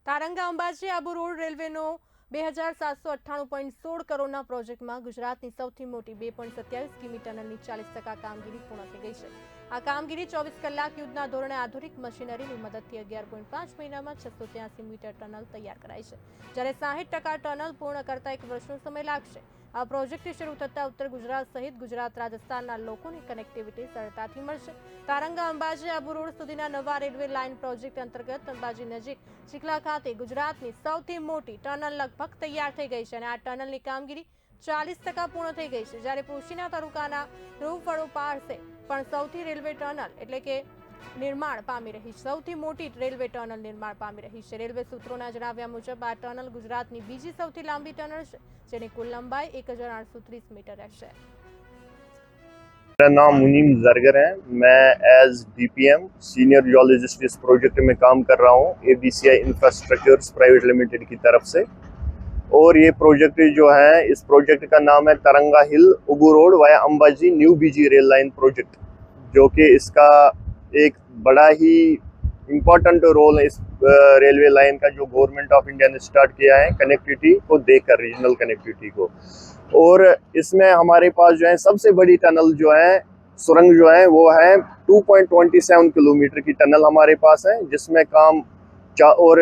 Taranga Ambaji Abu road રેલવેનો 2798.16 કરોડના પ્રોજેક્ટમાં ગુજરાતની સૌથી મોટી 2.27 કિમી ટનલની 40% કામગીરી પૂર્ણ થઈ ગઈ છે। આ કામગીરી 24 કલાક યુદ્ધના ધોરણે આધુનિક મશીનરીની મદદથી 11.5 મહિનામાં 683 મીટર ટનલ તૈયાર કરાઈ છે, જ્યારે 60% ટનલ પૂર્ણ કરતા 1 વર્ષનો સમય લાગશે। આ પ્રોજેક્ટ શરૂ થતા ઉત્તર ગુજરાત સહિત ગુજરાત રાજસ્થાનના લોકોની કનેક્ટિવિટી સરળતાથી મળશે। તારંગા અંબાજી આબુ રોડ સુધીના નવા રેલવે લાઇન પ્રોજેક્ટ અંતર્ગત અંબાજી નજીક ચીખલા ખાતે ગુજરાતની સૌથી મોટી ટનલ લગભગ તૈયાર થઈ ગઈ છે અને આ ટનલની કામગીરી 40% પૂર્ણ થઈ ગઈ છે, જ્યારે પોશીના તાલુકાના રૂપવડો પાસે પણ સૌથી રેલવે ટનલ એટલે કે નિર્માણ પામી રહી છે। સૌથી મોટી રેલવે ટનલ નિર્માણ પામી રહી છે। રેલવે સૂત્રોના જણાવ્યા મુજબ આ ટનલ ગુજરાતની બીજી સૌથી લાંબી टनल છે, જેની કુલ લંબાઈ 1830 मीटर है। मेरा नाम मुनीम जरगर है। मैं एज डीपीएम सीनियर जियोलॉजिस्ट इस प्रोजेक्ट में काम कर रहा हूँ एबीसीआई इंफ्रास्ट्रक्चर्स प्राइवेट लिमिटेड की तरफ से। और ये प्रोजेक्ट जो है, इस प्रोजेक्ट का नाम है तरंगा हिल उबू रोड वाया अंबाजी न्यू बीजी रेल लाइन प्रोजेक्ट, जो कि इसका एक बड़ा ही इम्पोर्टेंट रोल है इस रेलवे लाइन का, जो गवर्नमेंट ऑफ इंडिया ने स्टार्ट किया है कनेक्टिविटी को देखकर, रीजनल कनेक्टिविटी को। और इसमें हमारे पास जो है सबसे बड़ी टनल जो है, सुरंग जो है वो है 2.27 किलोमीटर की टनल हमारे पास है, जिसमें काम और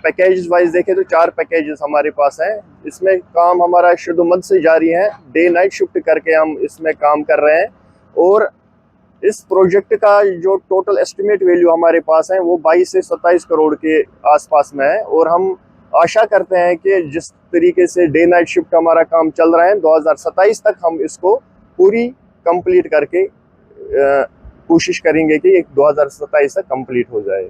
पैकेज वाइज देखें तो 4 पैकेजेस हमारे पास हैं। इसमें काम हमारा शुद्धमद से जारी है, डे नाइट शिफ्ट करके हम इसमें काम कर रहे हैं। और इस प्रोजेक्ट का जो टोटल एस्टिमेट वैल्यू हमारे पास है वो 22 से 27 करोड़ के आसपास में है। और हम आशा करते हैं कि जिस तरीके से डे नाइट शिफ्ट हमारा काम चल रहा है, 2027 तक हम इसको पूरी कंप्लीट करके कोशिश करेंगे कि 2027 तक कंप्लीट हो जाए।